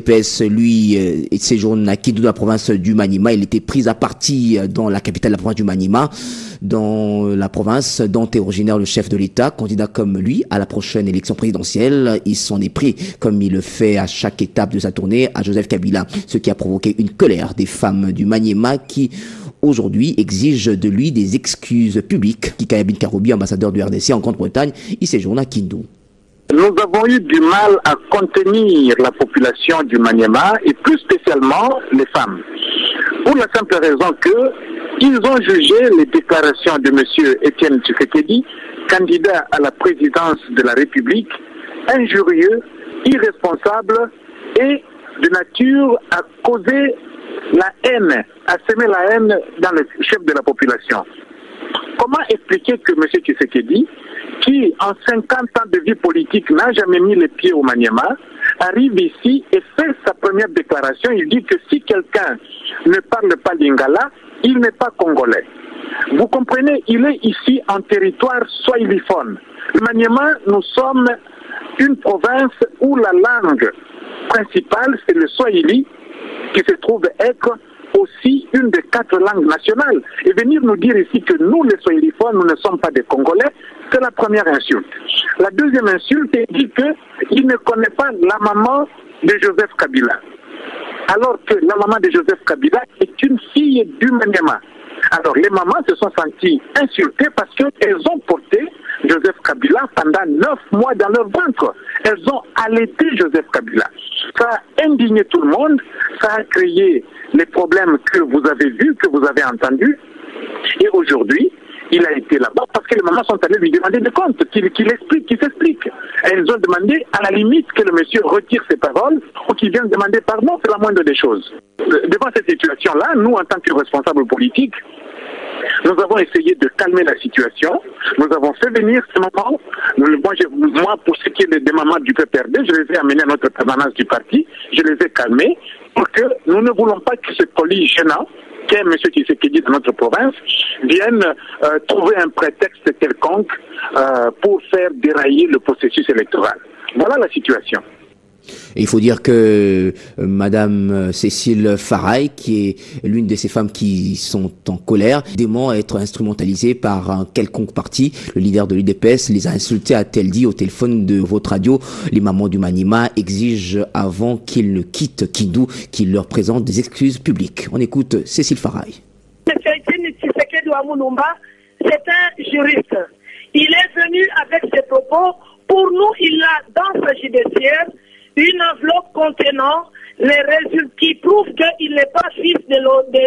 l'UDPS, lui, séjourne à Kindu, dans la province du Maniema. Il était pris à partie dans la capitale de la province du Maniema, dans la province dont est originaire le chef de l'État, candidat comme lui à la prochaine élection présidentielle. Il s'en est pris, comme il le fait à chaque étape de sa tournée, à Joseph Kabila, ce qui a provoqué une colère des femmes du Maniema qui aujourd'hui exigent de lui des excuses publiques. Kikaya Bin Karoubi, ambassadeur du RDC en Grande-Bretagne, il séjourne à Kindu. Nous avons eu du mal à contenir la population du Maniema et plus spécialement les femmes. Pour la simple raison que ils ont jugé les déclarations de M. Étienne Tshisekedi, candidat à la présidence de la République, injurieux, irresponsable et de nature à causer la haine, à semer la haine dans le chef de la population. Comment expliquer que M. Tshisekedi, qui en 50 ans de vie politique n'a jamais mis les pieds au Maniema, arrive ici et fait sa première déclaration. Il dit que si quelqu'un ne parle pas lingala, il n'est pas congolais. Vous comprenez, il est ici en territoire swahiliphone. Le Maniema, nous sommes une province où la langue principale, c'est le swahili, qui se trouve être aussi une des 4 langues nationales. Et venir nous dire ici que nous, les swahiliphones, nous ne sommes pas des Congolais, c'est la première insulte. La deuxième insulte, il dit qu'il ne connaît pas la maman de Joseph Kabila. Alors que la maman de Joseph Kabila est une fille du Maniema. Alors les mamans se sont senties insultées parce qu'elles ont porté Joseph Kabila pendant 9 mois dans leur ventre. Elles ont allaité Joseph Kabila. Ça a indigné tout le monde, ça a créé les problèmes que vous avez vus, que vous avez entendus. Et aujourd'hui, il a été là-bas parce que les mamans sont allées lui demander des comptes, qu'il explique, qu'il s'explique. Elles ont demandé à la limite que le monsieur retire ses paroles ou qu'il vienne demander pardon, c'est la moindre des choses. Devant cette situation-là, nous, en tant que responsables politiques, nous avons essayé de calmer la situation. Nous avons fait venir ces mamans. Moi, pour ce qui est des mamans du PPRD, je les ai amenés à notre permanence du parti. Je les ai calmés pour que nous ne voulons pas que ce colis gênant qu'est M. Tshisekedi dans notre province vienne trouver un prétexte quelconque pour faire dérailler le processus électoral. Voilà la situation. Et il faut dire que Madame Cécile Faraille, qui est l'une de ces femmes qui sont en colère, dément être instrumentalisée par un quelconque parti. Le leader de l'UDPS les a insultés, a-t-elle dit au téléphone de votre radio. Les mamans du Maniema exigent avant qu'ils ne quittent Kindu qu'ils leur présentent des excuses publiques. On écoute Cécile Faraille. C'est un juriste. Il est venu avec ses propos. Pour nous, il a dans sa judiciaire une enveloppe contenant les résultats qui prouvent qu'il n'est pas fils de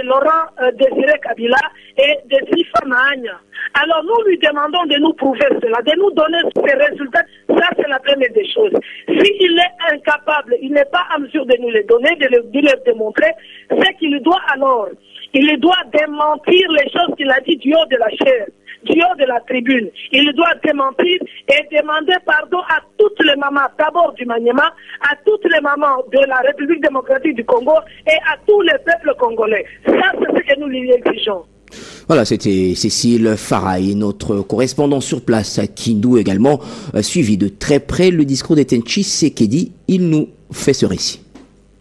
Laurent Désiré Kabila et de Sifa Mahania. Alors nous lui demandons de nous prouver cela, de nous donner ces résultats. Ça, c'est la première des choses. S'il est incapable, il n'est pas en mesure de nous les donner, de les démontrer, c'est qu'il doit alors, il doit démentir les choses qu'il a dit du haut de la chair, du haut de la tribune. Il doit démentir et demander pardon à toutes les mamans, d'abord du Maniema, à toutes les mamans de la République démocratique du Congo et à tous les peuples congolais. Ça, c'est ce que nous lui exigeons. Voilà, c'était Cécile Faraille, notre correspondant sur place à Kindu également, suivi de très près le discours d'Étienne Tshisekedi. Il nous fait ce récit.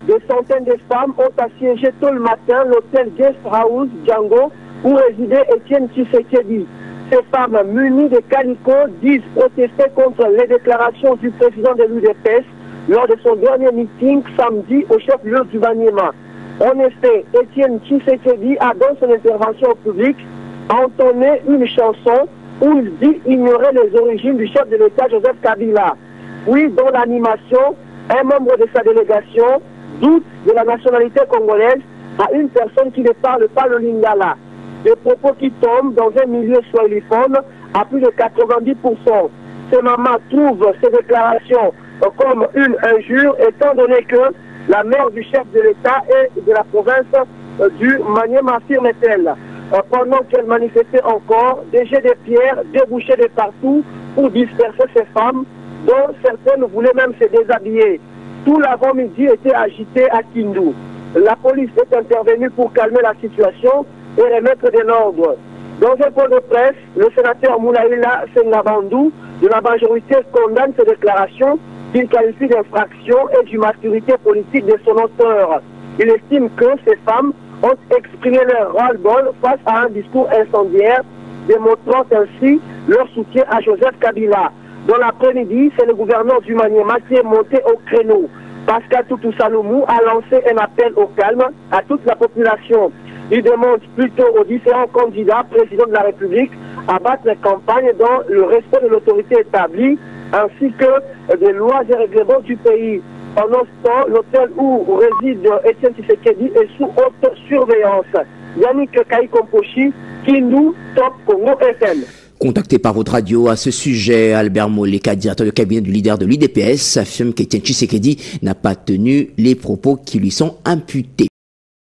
Des centaines de femmes ont assiégé tôt le matin l'hôtel Guest House Django où résidait Étienne Tshisekedi. Ces femmes munies de calicots disent protester contre les déclarations du président de l'UDPS lors de son dernier meeting samedi au chef-lieu du Maniema. En effet, Étienne Tshisekedi a dans son intervention au public entonné une chanson où il dit ignorer les origines du chef de l'État Joseph Kabila. Puis, dans l'animation, un membre de sa délégation doute de la nationalité congolaise à une personne qui ne parle pas le lingala. Des propos qui tombent dans un milieu swahiliphone à plus de 90%. Ces mamans trouvent ces déclarations comme une injure, étant donné que la mère du chef de l'État et de la province du Maniema, affirme-t-elle. Pendant qu'elle manifestait encore, des jets de pierres débouchaient de partout pour disperser ces femmes, dont certaines voulaient même se déshabiller. Tout l'avant-midi était agité à Kindu. La police est intervenue pour calmer la situation et remettre de l'ordre. Dans un point de presse, le sénateur Moulaïla Sengabandou de la majorité condamne ces déclarations qu'il qualifie d'infraction et d'immaturité politique de son auteur. Il estime que ces femmes ont exprimé leur ras-le-bol face à un discours incendiaire, démontrant ainsi leur soutien à Joseph Kabila. Dans l'après-midi, c'est le gouverneur du Maniema qui est monté au créneau. Pascal Toutou Salomou a lancé un appel au calme à toute la population. Il demande plutôt aux différents candidats présidents de la République à battre la campagne dans le respect de l'autorité établie ainsi que des lois et règlements du pays. Pendant ce temps, l'hôtel où réside Etienne Tshisekedi est sous haute surveillance. Yannick Kaikompochi, Kindu, Top Congo FM. Contacté par votre radio à ce sujet, Albert Moleka, directeur de cabinet du leader de l'UDPS, affirme qu'Etienne Tshisekedi n'a pas tenu les propos qui lui sont imputés.